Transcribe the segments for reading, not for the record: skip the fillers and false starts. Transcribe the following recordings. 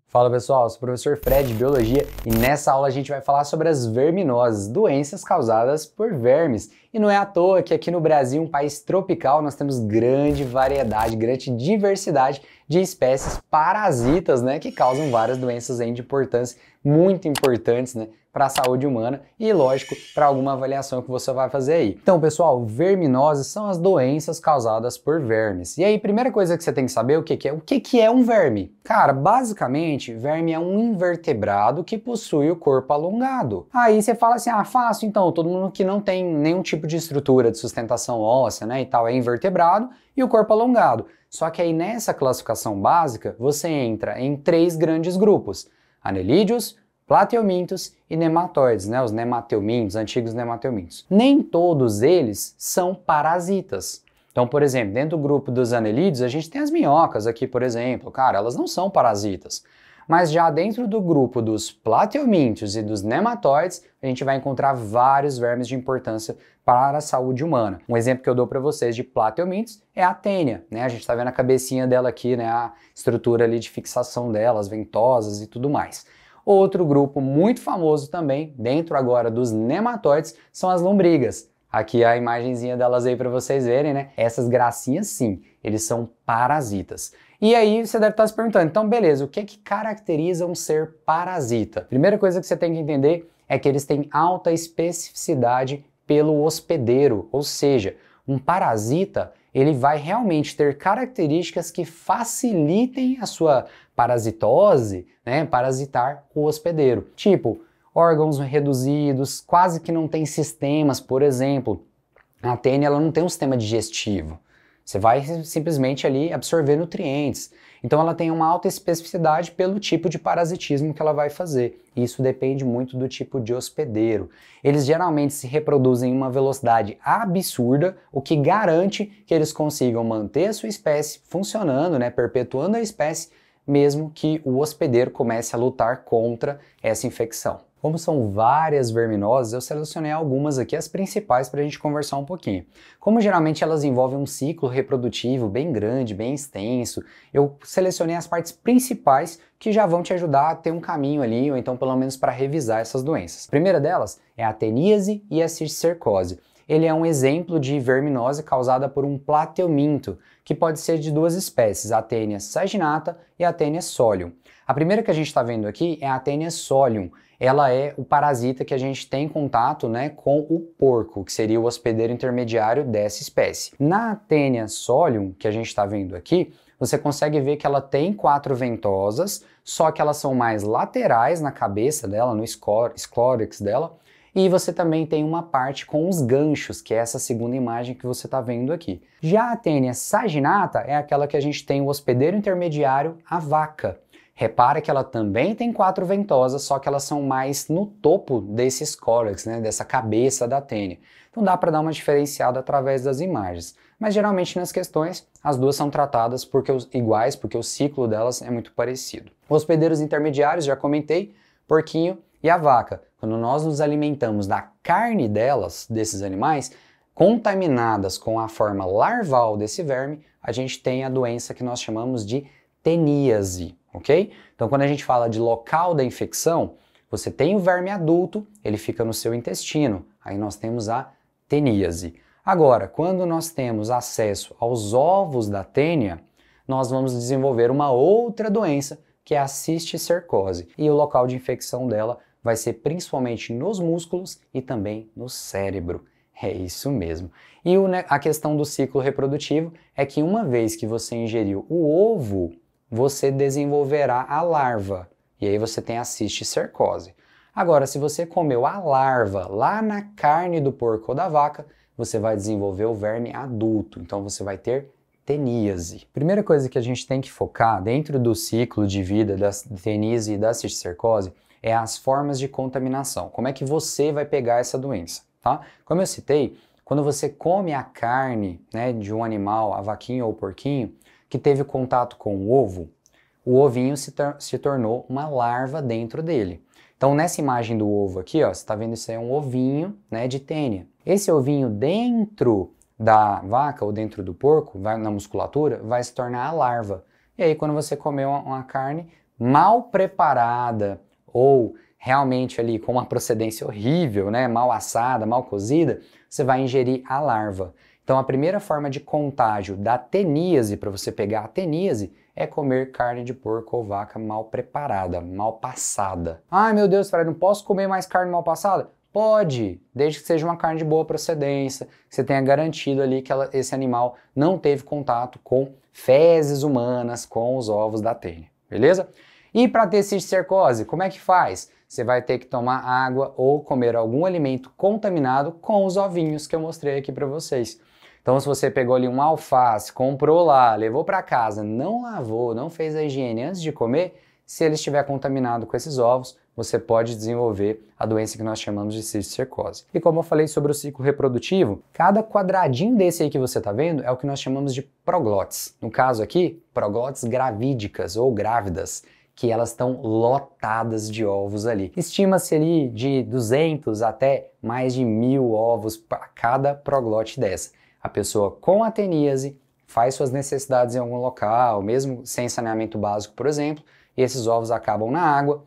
Fala pessoal, eu sou o professor Fred de Biologia e nessa aula a gente vai falar sobre as verminoses, doenças causadas por vermes. E não é à toa que aqui no Brasil, um país tropical, nós temos grande variedade, grande diversidade de espécies parasitas, né, que causam várias doenças aí de importância, muito importantes, né, para a saúde humana e, lógico, para alguma avaliação que você vai fazer aí. Então, pessoal, verminoses são as doenças causadas por vermes. E aí, primeira coisa que você tem que saber, o que é um verme? Cara, basicamente, verme é um invertebrado que possui o corpo alongado. Aí você fala assim, ah, fácil, então, todo mundo que não tem nenhum tipo de estrutura de sustentação óssea, né, e tal, é invertebrado e o corpo alongado. Só que aí nessa classificação básica, você entra em 3 grandes grupos: anelídeos, plateumintos e nematóides, né, os nemateumintos, antigos nemateumintos. Nem todos eles são parasitas. Então, por exemplo, dentro do grupo dos anelídeos, a gente tem as minhocas aqui, por exemplo. Cara, elas não são parasitas. Mas já dentro do grupo dos plateumintos e dos nematóides, a gente vai encontrar vários vermes de importância para a saúde humana. Um exemplo que eu dou para vocês de plateumintos é a tênia, né? A gente está vendo a cabecinha dela aqui, né? A estrutura ali de fixação dela, as ventosas e tudo mais. Outro grupo muito famoso também, dentro agora dos nematóides, são as lombrigas. Aqui a imagenzinha delas aí para vocês verem, né? Essas gracinhas sim, eles são parasitas. E aí você deve estar se perguntando, então beleza, o que é que caracteriza um ser parasita? Primeira coisa que você tem que entender é que eles têm alta especificidade pelo hospedeiro, ou seja, um parasita ele vai realmente ter características que facilitem a sua parasitose, né, parasitar o hospedeiro. Tipo, órgãos reduzidos, quase que não tem sistemas, por exemplo. A tênia ela não tem um sistema digestivo. Você vai simplesmente ali absorver nutrientes. Então ela tem uma alta especificidade pelo tipo de parasitismo que ela vai fazer. Isso depende muito do tipo de hospedeiro. Eles geralmente se reproduzem em uma velocidade absurda, o que garante que eles consigam manter a sua espécie funcionando, né, perpetuando a espécie, mesmo que o hospedeiro comece a lutar contra essa infecção. Como são várias verminoses, eu selecionei algumas aqui, as principais, para a gente conversar um pouquinho. Como geralmente elas envolvem um ciclo reprodutivo bem grande, bem extenso, eu selecionei as partes principais que já vão te ajudar a ter um caminho ali, ou então pelo menos para revisar essas doenças. A primeira delas é a teníase e a cisticercose. Ele é um exemplo de verminose causada por um plateuminto, que pode ser de 2 espécies, a Taenia saginata e a Taenia solium. A primeira que a gente está vendo aqui é a Taenia solium. Ela é o parasita que a gente tem contato, né, com o porco, que seria o hospedeiro intermediário dessa espécie. Na Taenia solium, que a gente está vendo aqui, você consegue ver que ela tem 4 ventosas, só que elas são mais laterais na cabeça dela, no esclórex dela, e você também tem uma parte com os ganchos, que é essa segunda imagem que você está vendo aqui. Já a Taenia saginata é aquela que a gente tem o hospedeiro intermediário, a vaca. Repara que ela também tem 4 ventosas, só que elas são mais no topo desse escórex, né, dessa cabeça da tênia. Então dá para dar uma diferenciada através das imagens. Mas geralmente nas questões as duas são tratadas iguais, porque o ciclo delas é muito parecido. Os hospedeiros intermediários, já comentei, porquinho e a vaca. Quando nós nos alimentamos da carne delas, desses animais, contaminadas com a forma larval desse verme, a gente tem a doença que nós chamamos de teníase, ok? Então quando a gente fala de local da infecção, você tem o verme adulto, ele fica no seu intestino, aí nós temos a teníase. Agora, quando nós temos acesso aos ovos da tênia, nós vamos desenvolver uma outra doença, que é a cisticercose, e o local de infecção dela vai ser principalmente nos músculos e também no cérebro. É isso mesmo. E a questão do ciclo reprodutivo é que uma vez que você ingeriu o ovo, você desenvolverá a larva, e aí você tem a cisticercose. Agora, se você comeu a larva lá na carne do porco ou da vaca, você vai desenvolver o verme adulto, então você vai ter teníase. Primeira coisa que a gente tem que focar dentro do ciclo de vida da teníase e da cisticercose é as formas de contaminação. Como é que você vai pegar essa doença, tá? Como eu citei, quando você come a carne, né, de um animal, a vaquinha ou o porquinho, que teve contato com o ovo, o ovinho se tornou uma larva dentro dele. Então nessa imagem do ovo aqui, ó, você está vendo isso aí é um ovinho, né, de tênia. Esse ovinho dentro da vaca ou dentro do porco, vai na musculatura, vai se tornar a larva. E aí quando você comer uma carne mal preparada ou realmente ali com uma procedência horrível, né, mal assada, mal cozida, você vai ingerir a larva. Então a primeira forma de contágio da teníase, para você pegar a teníase, é comer carne de porco ou vaca mal preparada, mal passada. Ai meu Deus, Fred, não posso comer mais carne mal passada? Pode, desde que seja uma carne de boa procedência, que você tenha garantido ali que esse animal não teve contato com fezes humanas, com os ovos da tênia, beleza? E para ter cisticercose, como é que faz? Você vai ter que tomar água ou comer algum alimento contaminado com os ovinhos que eu mostrei aqui para vocês. Então se você pegou ali um alface, comprou lá, levou para casa, não lavou, não fez a higiene antes de comer, se ele estiver contaminado com esses ovos, você pode desenvolver a doença que nós chamamos de cisticercose. E como eu falei sobre o ciclo reprodutivo, cada quadradinho desse aí que você está vendo é o que nós chamamos de proglotes. No caso aqui, proglotes gravídicas ou grávidas, que elas estão lotadas de ovos ali. Estima-se ali de 200 até mais de 1.000 ovos para cada proglote dessa. A pessoa com a teníase faz suas necessidades em algum local, mesmo sem saneamento básico, por exemplo, e esses ovos acabam na água,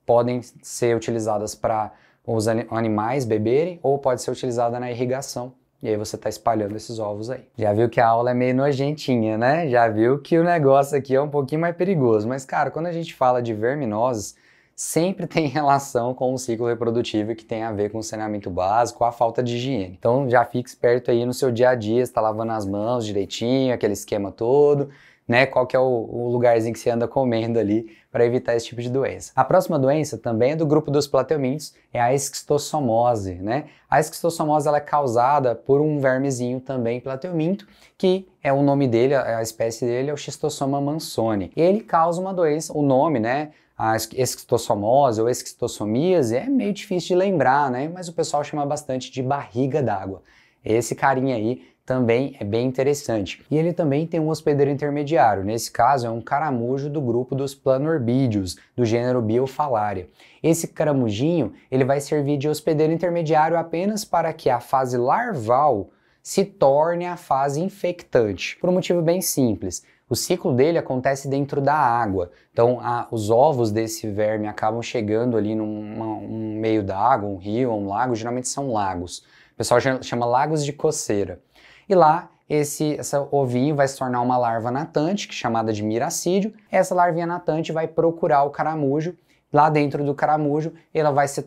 podem ser utilizadas para os animais beberem ou pode ser utilizada na irrigação. E aí você está espalhando esses ovos aí. Já viu que a aula é meio nojentinha, né? Já viu que o negócio aqui é um pouquinho mais perigoso. Mas, cara, quando a gente fala de verminoses, sempre tem relação com o ciclo reprodutivo que tem a ver com o saneamento básico, com a falta de higiene. Então já fique esperto aí no seu dia a dia, você está lavando as mãos direitinho, aquele esquema todo, né? Qual que é o lugarzinho que você anda comendo ali para evitar esse tipo de doença. A próxima doença também é do grupo dos plateumintos, é a esquistossomose, né? A esquistossomose ela é causada por um vermezinho também plateuminto, que é o nome dele, a espécie dele é o Schistosoma mansoni. Ele causa uma doença, o nome, né? A esquistossomose ou esquistossomíase é meio difícil de lembrar, né? Mas o pessoal chama bastante de barriga d'água. Esse carinha aí também é bem interessante. E ele também tem um hospedeiro intermediário, nesse caso é um caramujo do grupo dos planorbídeos, do gênero Biophallaria. Esse caramujinho ele vai servir de hospedeiro intermediário apenas para que a fase larval se torne a fase infectante, por um motivo bem simples. O ciclo dele acontece dentro da água, então os ovos desse verme acabam chegando ali num meio da água, um rio, um lago, geralmente são lagos. O pessoal chama lagos de coceira. E lá, esse ovinho vai se tornar uma larva natante, que é chamada de miracídio. Essa larvinha natante vai procurar o caramujo. Lá dentro do caramujo, ela vai se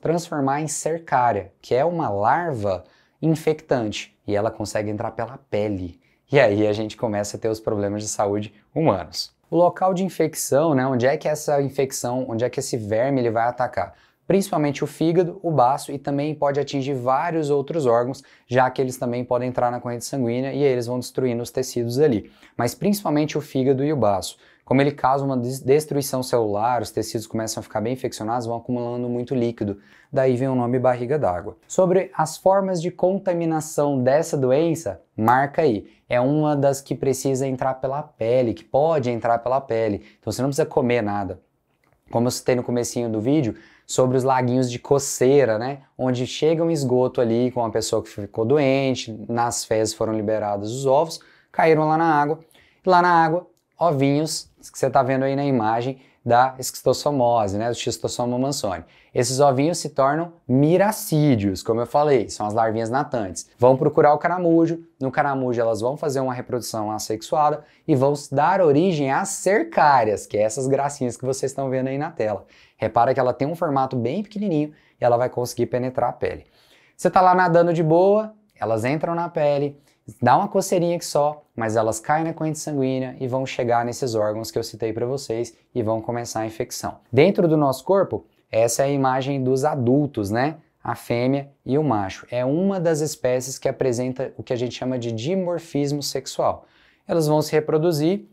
transformar em cercária, que é uma larva infectante. E ela consegue entrar pela pele. E aí a gente começa a ter os problemas de saúde humanos. O local de infecção, né, onde é que essa infecção, onde é que esse verme ele vai atacar? Principalmente o fígado, o baço e também pode atingir vários outros órgãos, já que eles também podem entrar na corrente sanguínea e aí eles vão destruindo os tecidos ali. Mas principalmente o fígado e o baço. Como ele causa uma destruição celular, os tecidos começam a ficar bem infeccionados, vão acumulando muito líquido. Daí vem o nome barriga d'água. Sobre as formas de contaminação dessa doença, marca aí. É uma das que precisa entrar pela pele, que pode entrar pela pele. Então você não precisa comer nada. Como eu citei no comecinho do vídeo, sobre os laguinhos de coceira, né? Onde chega um esgoto ali com a pessoa que ficou doente, nas fezes foram liberados os ovos, caíram lá na água. E lá na água, ovinhos, que você está vendo aí na imagem, da esquistossomose, né? Do Schistosoma mansoni. Esses ovinhos se tornam miracídios, como eu falei, são as larvinhas natantes. Vão procurar o caramujo, no caramujo elas vão fazer uma reprodução assexuada e vão dar origem às cercárias, que é essas gracinhas que vocês estão vendo aí na tela. Repara que ela tem um formato bem pequenininho e ela vai conseguir penetrar a pele. Você está lá nadando de boa, elas entram na pele, dá uma coceirinha que só, mas elas caem na corrente sanguínea e vão chegar nesses órgãos que eu citei para vocês e vão começar a infecção. Dentro do nosso corpo, essa é a imagem dos adultos, né? A fêmea e o macho. É uma das espécies que apresenta o que a gente chama de dimorfismo sexual. Elas vão se reproduzir,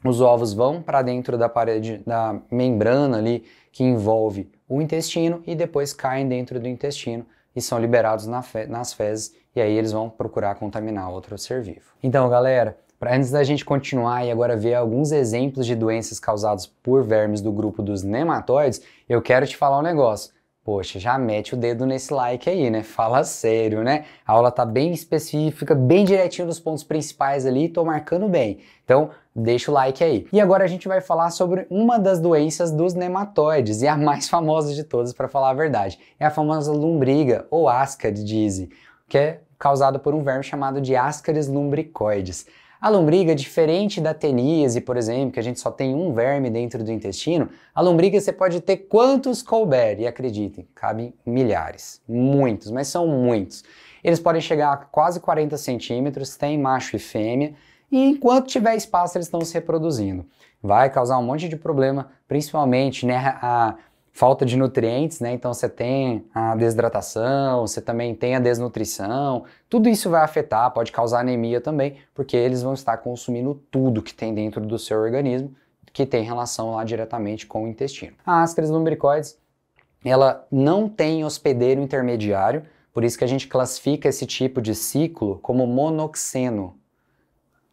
os ovos vão para dentro da parede, da membrana ali que envolve o intestino e depois caem dentro do intestino e são liberados nas fezes e aí eles vão procurar contaminar outro ser vivo. Então, galera, antes da gente continuar e agora ver alguns exemplos de doenças causadas por vermes do grupo dos nematóides, eu quero te falar um negócio. Poxa, já mete o dedo nesse like aí, né? Fala sério, né? A aula tá bem específica, bem direitinho nos pontos principais ali, tô marcando bem. Então, deixa o like aí. E agora a gente vai falar sobre uma das doenças dos nematóides, e a mais famosa de todas, para falar a verdade. É a famosa lombriga, ou ascaridise, que é causada por um verme chamado de Ascaris lumbricoides. A lombriga, diferente da teníase, por exemplo, que a gente só tem um verme dentro do intestino, a lombriga você pode ter quantos couber, e acreditem, cabem milhares, muitos, mas são muitos. Eles podem chegar a quase 40 centímetros, tem macho e fêmea, e enquanto tiver espaço eles estão se reproduzindo. Vai causar um monte de problema, principalmente, né, a falta de nutrientes, né? Então você tem a desidratação, você também tem a desnutrição, tudo isso vai afetar, pode causar anemia também, porque eles vão estar consumindo tudo que tem dentro do seu organismo, que tem relação lá diretamente com o intestino. A Ascaris lumbricoides, ela não tem hospedeiro intermediário, por isso que a gente classifica esse tipo de ciclo como monoxeno.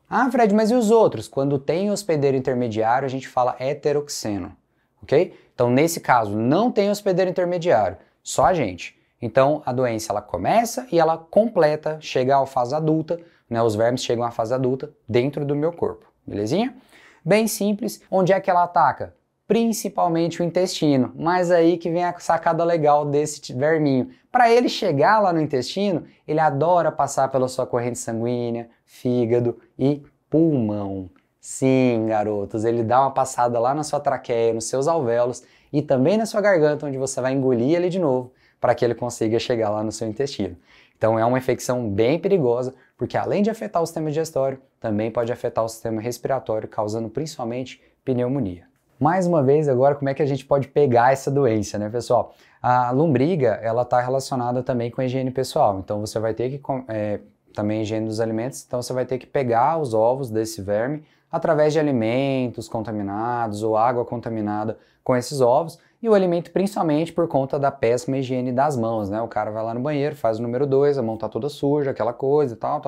Ah, Fred, mas e os outros? Quando tem hospedeiro intermediário, a gente fala heteroxeno. Ok? Então, nesse caso, não tem hospedeiro intermediário, só a gente. Então, a doença ela começa e ela completa, chega à fase adulta, né? Os vermes chegam à fase adulta dentro do meu corpo, belezinha? Bem simples. Onde é que ela ataca? Principalmente o intestino, mas aí que vem a sacada legal desse verminho. Para ele chegar lá no intestino, ele adora passar pela sua corrente sanguínea, fígado e pulmão. Sim, garotos, ele dá uma passada lá na sua traqueia, nos seus alvéolos e também na sua garganta, onde você vai engolir ele de novo para que ele consiga chegar lá no seu intestino. Então é uma infecção bem perigosa, porque além de afetar o sistema digestório, também pode afetar o sistema respiratório, causando principalmente pneumonia. Mais uma vez agora, como é que a gente pode pegar essa doença, né, pessoal? A lombriga, ela está relacionada também com a higiene pessoal, então você vai ter que, também a higiene dos alimentos, então você vai ter que pegar os ovos desse verme, através de alimentos contaminados ou água contaminada com esses ovos, e o alimento principalmente por conta da péssima higiene das mãos, né? O cara vai lá no banheiro, faz o número 2, a mão tá toda suja, aquela coisa e tal,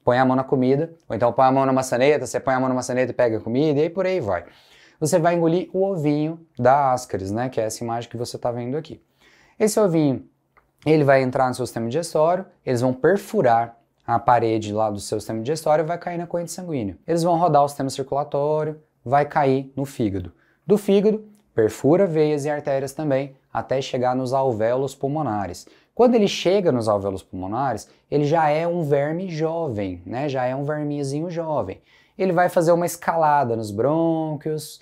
põe a mão na comida, ou então põe a mão na maçaneta, você põe a mão na maçaneta e pega a comida, e aí por aí vai. Você vai engolir o ovinho da Ascaris, né? Que é essa imagem que você tá vendo aqui. Esse ovinho, ele vai entrar no seu sistema digestório, eles vão perfurar a parede lá do seu sistema digestório, vai cair na corrente sanguínea. Eles vão rodar o sistema circulatório, vai cair no fígado. Do fígado, perfura veias e artérias também, até chegar nos alvéolos pulmonares. Quando ele chega nos alvéolos pulmonares, ele já é um verme jovem, né? Já é um vermezinho jovem. Ele vai fazer uma escalada nos brônquios,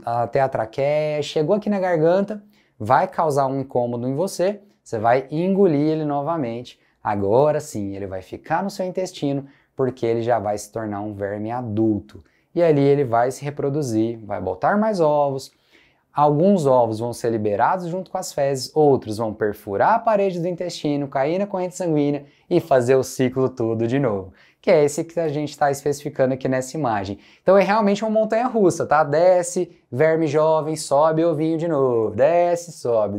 até a traqueia, chegou aqui na garganta, vai causar um incômodo em você, você vai engolir ele novamente. Agora sim, ele vai ficar no seu intestino, porque ele já vai se tornar um verme adulto. E ali ele vai se reproduzir, vai botar mais ovos. Alguns ovos vão ser liberados junto com as fezes, outros vão perfurar a parede do intestino, cair na corrente sanguínea e fazer o ciclo todo de novo. Que é esse que a gente está especificando aqui nessa imagem. Então é realmente uma montanha-russa, tá? Desce, verme jovem, sobe ovinho de novo, desce, sobe.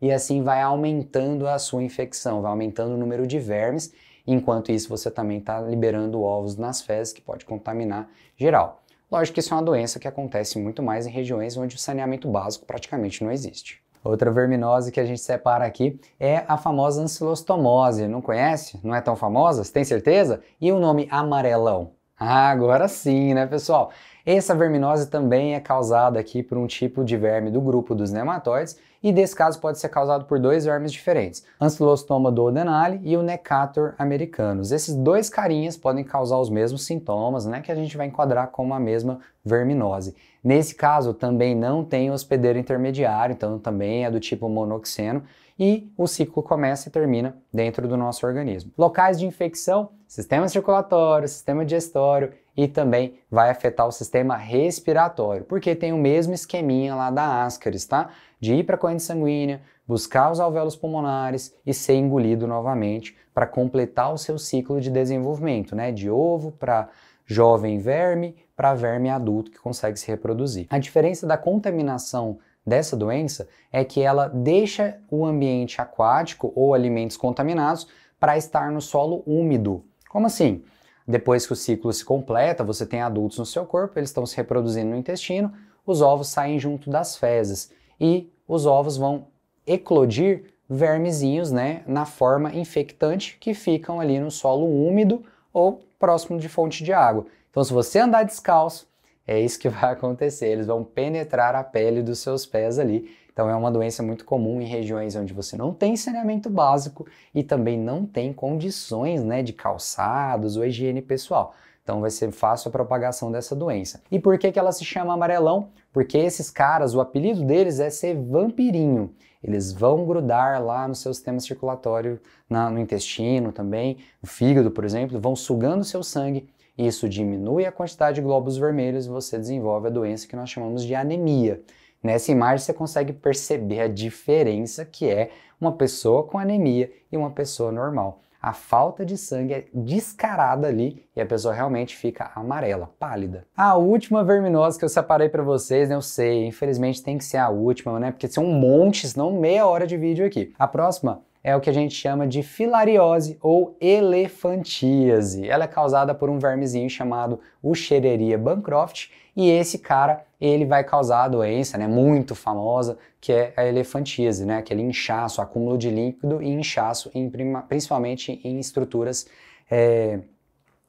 E assim vai aumentando a sua infecção, vai aumentando o número de vermes, enquanto isso você também está liberando ovos nas fezes, que pode contaminar geral. Lógico que isso é uma doença que acontece muito mais em regiões onde o saneamento básico praticamente não existe. Outra verminose que a gente separa aqui é a famosa ancilostomose. Não conhece? Não é tão famosa? Você tem certeza? E o nome amarelão? Ah, agora sim, né, pessoal? Essa verminose também é causada aqui por um tipo de verme do grupo dos nematóides, e desse caso pode ser causado por dois vermes diferentes, Ancylostoma duodenale e o Necator americanus. Esses dois carinhas podem causar os mesmos sintomas, né, que a gente vai enquadrar como a mesma verminose. Nesse caso também não tem hospedeiro intermediário, então também é do tipo monoxeno, e o ciclo começa e termina dentro do nosso organismo. Locais de infecção, sistema circulatório, sistema digestório, e também vai afetar o sistema respiratório, porque tem o mesmo esqueminha lá da Ascaris, tá? De ir para a corrente sanguínea, buscar os alvéolos pulmonares e ser engolido novamente para completar o seu ciclo de desenvolvimento, né? De ovo para jovem verme para verme adulto que consegue se reproduzir. A diferença da contaminação dessa doença é que ela deixa o ambiente aquático ou alimentos contaminados para estar no solo úmido. Como assim? Depois que o ciclo se completa, você tem adultos no seu corpo, eles estão se reproduzindo no intestino, os ovos saem junto das fezes e os ovos vão eclodir vermezinhos, né, na forma infectante que ficam ali no solo úmido ou próximo de fonte de água. Então, se você andar descalço, é isso que vai acontecer, eles vão penetrar a pele dos seus pés ali. Então, é uma doença muito comum em regiões onde você não tem saneamento básico e também não tem condições, né, de calçados ou higiene pessoal. Então vai ser fácil a propagação dessa doença. E por que ela se chama amarelão? Porque esses caras, o apelido deles é ser vampirinho. Eles vão grudar lá no seu sistema circulatório, no intestino também, no fígado, por exemplo, vão sugando seu sangue. Isso diminui a quantidade de glóbulos vermelhos e você desenvolve a doença que nós chamamos de anemia. Nessa imagem você consegue perceber a diferença que é uma pessoa com anemia e uma pessoa normal. A falta de sangue é descarada ali e a pessoa realmente fica amarela, pálida. A última verminose que eu separei para vocês, né, eu sei, infelizmente tem que ser a última, né, porque são um monte, senão meia hora de vídeo aqui. A próxima é o que a gente chama de filariose ou elefantíase. Ela é causada por um vermezinho chamado Wuchereria bancroft e esse cara, ele vai causar a doença, né, muito famosa, que é a elefantíase, né, aquele inchaço, acúmulo de líquido e inchaço, principalmente em estruturas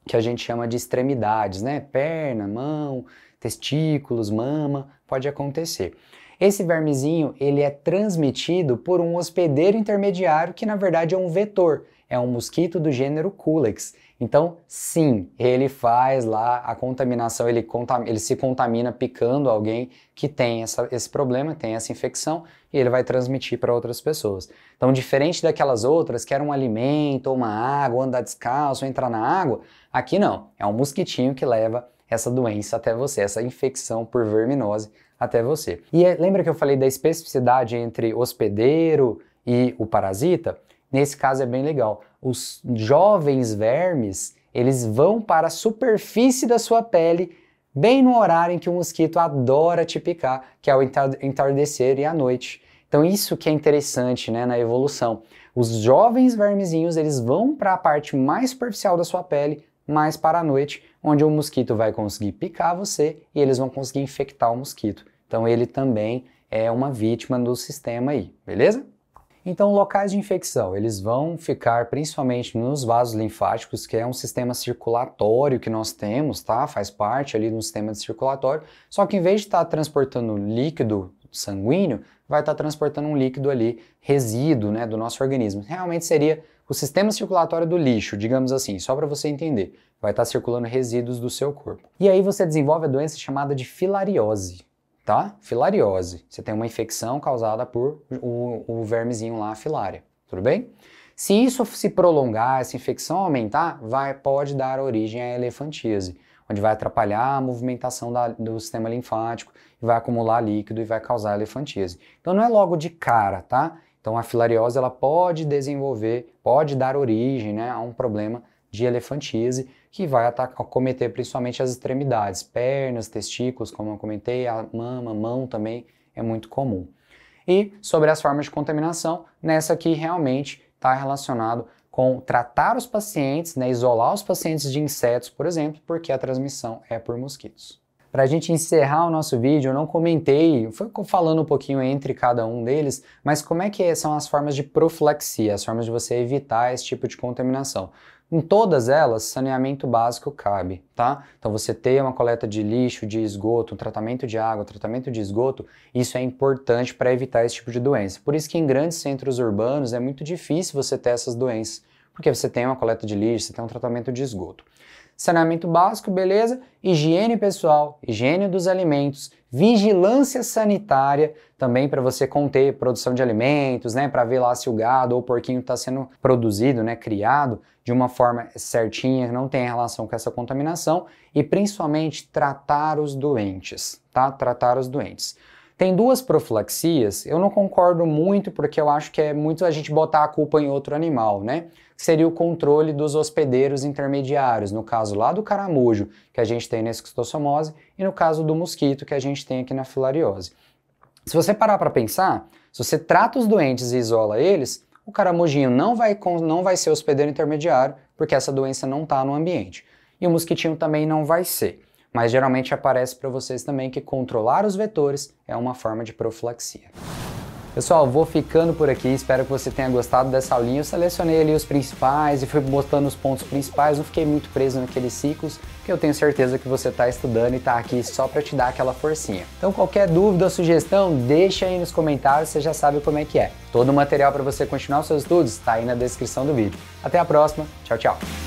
que a gente chama de extremidades, né, perna, mão, testículos, mama, pode acontecer. Esse vermezinho, ele é transmitido por um hospedeiro intermediário que na verdade é um vetor, é um mosquito do gênero Culex. Então, sim, ele faz lá a contaminação, ele se contamina picando alguém que tem esse problema, tem essa infecção, e ele vai transmitir para outras pessoas. Então, diferente daquelas outras, que era um alimento, ou uma água, ou andar descalço, ou entrar na água, aqui não, é um mosquitinho que leva essa doença até você, essa infecção por verminose até você. E lembra que eu falei da especificidade entre hospedeiro e o parasita? Nesse caso é bem legal. Os jovens vermes, eles vão para a superfície da sua pele bem no horário em que o mosquito adora te picar, que é o entardecer e à noite. Então isso que é interessante, né, na evolução. Os jovens vermezinhos, eles vão para a parte mais superficial da sua pele, mais para a noite, onde o mosquito vai conseguir picar você e eles vão conseguir infectar o mosquito. Então ele também é uma vítima do sistema aí, beleza? Então, locais de infecção, eles vão ficar principalmente nos vasos linfáticos, que é um sistema circulatório que nós temos, tá? Faz parte ali do sistema circulatório, só que em vez de estar transportando líquido sanguíneo, vai estar transportando um líquido ali, resíduo, né, do nosso organismo. Realmente seria o sistema circulatório do lixo, digamos assim, só para você entender. Vai estar circulando resíduos do seu corpo. E aí você desenvolve a doença chamada de filariose. Tá? Filariose. Você tem uma infecção causada por o vermezinho lá, a filária. Tudo bem? Se isso se prolongar, essa infecção aumentar, pode dar origem à elefantíase, onde vai atrapalhar a movimentação do sistema linfático, vai acumular líquido e vai causar elefantíase. Então não é logo de cara, tá? Então a filariose ela pode desenvolver, pode dar origem, né, a um problema de elefantíase, que vai acometer principalmente as extremidades, pernas, testículos, como eu comentei, a mama, mão também é muito comum. E sobre as formas de contaminação, nessa aqui realmente está relacionado com tratar os pacientes, né, isolar os pacientes de insetos, por exemplo, porque a transmissão é por mosquitos. Para a gente encerrar o nosso vídeo, eu não comentei, foi falando um pouquinho entre cada um deles, mas como é que são as formas de profilaxia, as formas de você evitar esse tipo de contaminação. Em todas elas, saneamento básico cabe, tá? Então você ter uma coleta de lixo, de esgoto, um tratamento de água, tratamento de esgoto, isso é importante para evitar esse tipo de doença. Por isso que em grandes centros urbanos é muito difícil você ter essas doenças, porque você tem uma coleta de lixo, você tem um tratamento de esgoto. Saneamento básico, beleza? Higiene pessoal, higiene dos alimentos, vigilância sanitária, também para você conter produção de alimentos, né? Para ver lá se o gado ou o porquinho está sendo produzido, né? Criado de uma forma certinha, não tem relação com essa contaminação. E principalmente tratar os doentes, tá? Tratar os doentes. Tem duas profilaxias, eu não concordo muito porque eu acho que é muito a gente botar a culpa em outro animal, né? Seria o controle dos hospedeiros intermediários, no caso lá do caramujo, que a gente tem na esquistossomose, e no caso do mosquito, que a gente tem aqui na filariose. Se você parar para pensar, se você trata os doentes e isola eles, o caramujinho não vai ser hospedeiro intermediário, porque essa doença não está no ambiente. E o mosquitinho também não vai ser. Mas geralmente aparece para vocês também que controlar os vetores é uma forma de profilaxia. Pessoal, vou ficando por aqui, espero que você tenha gostado dessa aulinha. Eu selecionei ali os principais e fui botando os pontos principais, não fiquei muito preso naqueles ciclos, porque eu tenho certeza que você está estudando e está aqui só para te dar aquela forcinha. Então qualquer dúvida ou sugestão, deixa aí nos comentários, você já sabe como é que é. Todo o material para você continuar os seus estudos está aí na descrição do vídeo. Até a próxima, tchau, tchau!